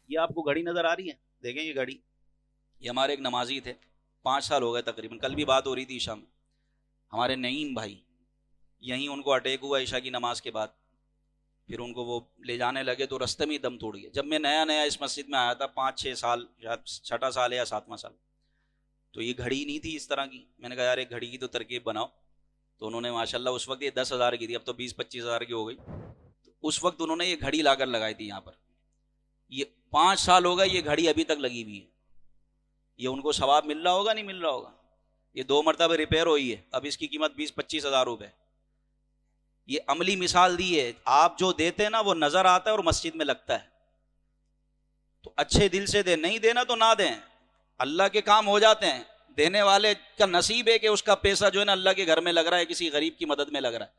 یہ آپ کو گھڑی نظر آ رہی ہے؟ دیکھیں یہ گھڑی، یہ ہمارے ایک نمازی تھے، 5 سال ہو گئے تقریباً، کل بھی بات ہو رہی تھی عشاء میں، ہمارے نعیم بھائی، یہیں ان کو اٹیک ہوا عشاء کی نماز کے بعد، پھر ان کو وہ لے جانے لگے تو رستے میں ہی دم توڑ گیا۔ جب میں نیا نیا اس مسجد میں آیا تھا، 5-6 سال، شاید 6 سال ہے یا 7واں سال، تو یہ گھڑی نہیں تھی اس طرح کی، میں نے کہا یار ایک گھڑی کی تو ترکیب بناؤ، تو انہوں نے ماشاءاللہ اس وقت یہ 10,000 کی تھی، اب تو 20-25 ہزار کی ہو گئی، تو اس وقت انہوں نے یہ گھڑی لا کر لگائی تھی یہاں پر، یہ 5 سال ہو گئے یہ گھڑی ابھی تک لگی ہوئی ہے۔ یہ ان کو ثواب مل رہا ہوگا نہیں مل رہا ہوگا؟ یہ 2 مرتبہ ریپیئر ہوئی ہے، اب اس کی قیمت 20-25 ہزار روپے۔ یہ عملی مثال دی ہے، آپ جو دیتے ہیں نا وہ نظر آتا ہے اور مسجد میں لگتا ہے، تو اچھے دل سے دیں، نہیں دینا تو نہ دیں، اللہ کے کام ہو جاتے ہیں، دینے والے کا نصیب ہے کہ اس کا پیسہ جو ہے نا اللہ کے گھر میں لگ رہا ہے، کسی غریب کی مدد میں لگ رہا ہے۔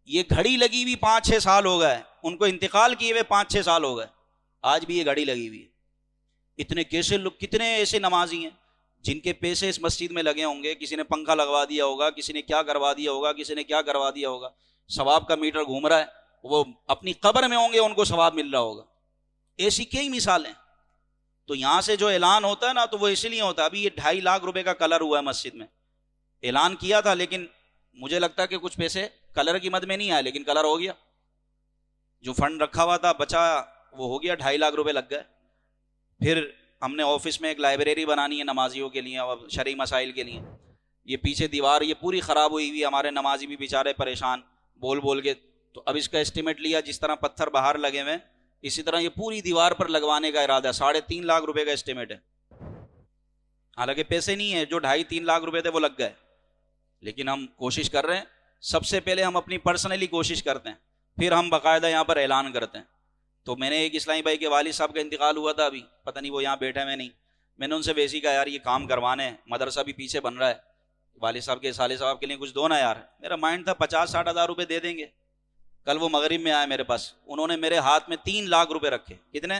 یہ گھڑی لگی ہوئی 5-6 سال ہو گئے، ان کو انتقال کیے ہوئے 5-6 سال ہو گئے، آج بھی یہ گھڑی لگی ہوئی ہے۔ اتنے کیسے لوگ، کتنے ایسے نمازی ہیں جن کے پیسے اس مسجد میں لگے ہوں گے، کسی نے پنکھا لگوا دیا ہوگا، کسی نے کیا کروا دیا ہوگا، کسی نے کیا کروا دیا ہوگا، ثواب کا میٹر گھوم رہا ہے، وہ اپنی قبر میں ہوں گے، ان کو ثواب مل رہا ہوگا۔ ایسی کئی مثالیں۔ تو یہاں سے جو اعلان ہوتا ہے نا تو وہ اس لیے ہوتا ہے، ابھی یہ 2.5 لاکھ روپے کا کلر ہوا ہے مسجد میں، اعلان کیا تھا لیکن مجھے لگتا ہے کہ کچھ پیسے کلر کی مد میں نہیں آئے، لیکن کلر ہو گیا، جو فنڈ رکھا ہوا تھا بچا وہ ہو گیا، 2.5 لاکھ روپے لگ گئے۔ پھر ہم نے آفس میں ایک لائبریری بنانی ہے نمازیوں کے لیے اور شرعی مسائل کے لیے، یہ پیچھے دیوار یہ پوری خراب ہوئی ہوئی، ہمارے نمازی بھی بیچارے پریشان بول بول کے، تو اب اس کا اسٹیمیٹ لیا، جس طرح پتھر باہر لگے ہوئے اسی طرح یہ پوری دیوار پر لگوانے کا ارادہ ہے، 3.5 لاکھ روپے کا اسٹیمیٹ ہے، حالانکہ پیسے نہیں ہے، جو 2.5-3 لاکھ روپے تھے وہ لگ گئے، لیکن ہم کوشش کر رہے ہیں، سب سے پہلے ہم اپنی پرسنلی کوشش کرتے ہیں، پھر ہم باقاعدہ یہاں پر اعلان کرتے ہیں۔ تو میں نے ایک اسلامی بھائی کے والد صاحب کا انتقال ہوا تھا ابھی، پتہ نہیں وہ یہاں بیٹھے ہوئے نہیں، میں نے ان سے ویسے ہی کہا یار یہ کام کروانے ہیں، مدرسہ بھی پیچھے بن رہا ہے، والد صاحب کے سالے صاحب کے لیے کچھ دو نا یار، میرا مائنڈ تھا 50-60 ہزار روپے دے دیں گے۔ کل وہ مغرب میں آئے میرے پاس، انہوں نے میرے ہاتھ میں 3 لاکھ روپے رکھے۔ کتنے؟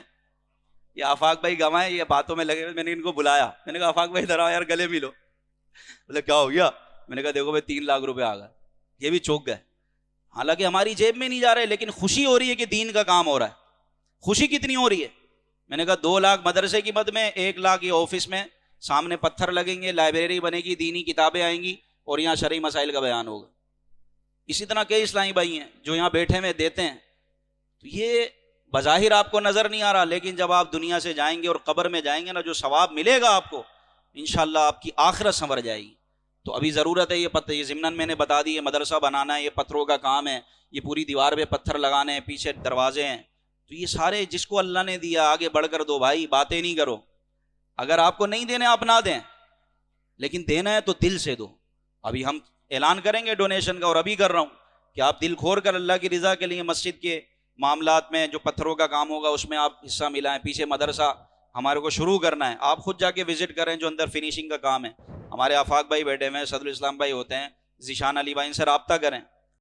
یہ آفاق بھائی گوائے، یہ باتوں میں لگے ہوئے، میں نے ان کو بلایا، میں نے کہا آفاق بھائی ادھر آؤ یار گلے ملو، بولے کیا ہو گیا؟ میں نے کہا دیکھو بھائی 3 لاکھ روپے آ گئے، یہ بھی چوک گئے، حالانکہ ہماری جیب میں نہیں جا رہے، لیکن خوشی ہو رہی ہے کہ دین کا کام ہو رہا ہے۔ خوشی کتنی ہو رہی ہے؟ میں نے کہا 2 لاکھ مدرسے کی مد میں، 1 لاکھ یہ آفس میں، سامنے پتھر لگیں گے، لائبریری بنے گی، دینی کتابیں آئیں گی اور یہاں شرعی مسائل کا بیان ہوگا۔ اسی طرح کئی اسلامی بھائی ہیں جو یہاں بیٹھے ہوئے دیتے ہیں، تو یہ بظاہر آپ کو نظر نہیں آ رہا، لیکن جب آپ دنیا سے جائیں گے اور قبر میں جائیں گے نا، جو ثواب ملے گا آپ کو انشاءاللہ آپ کی آخرت سنور جائے گی۔ تو ابھی ضرورت ہے یہ ضمناً میں نے بتا دی، یہ مدرسہ بنانا ہے، یہ پتھروں کا کام ہے، یہ پوری دیوار پہ پتھر لگانے ہیں، پیچھے دروازے ہیں، تو یہ سارے جس کو اللہ نے دیا آگے بڑھ کر دو بھائی، باتیں نہیں کرو، اگر آپ کو نہیں دینے آپ نہ دیں، لیکن دینا ہے تو دل سے دو۔ ابھی ہم اعلان کریں گے ڈونیشن کا، اور ابھی کر رہا ہوں کہ آپ دل کھول کر اللہ کی رضا کے لیے مسجد کے معاملات میں جو پتھروں کا کام ہوگا اس میں آپ حصہ ملائیں۔ پیچھے مدرسہ ہمارے کو شروع کرنا ہے، آپ خود جا کے وزٹ کریں، جو اندر فنیشنگ کا کام ہے، ہمارے آفاق بھائی بیٹھے ہوئے ہیں، صدر الاسلام بھائی ہوتے ہیں، ذیشان علی بھائی، ان سے رابطہ کریں،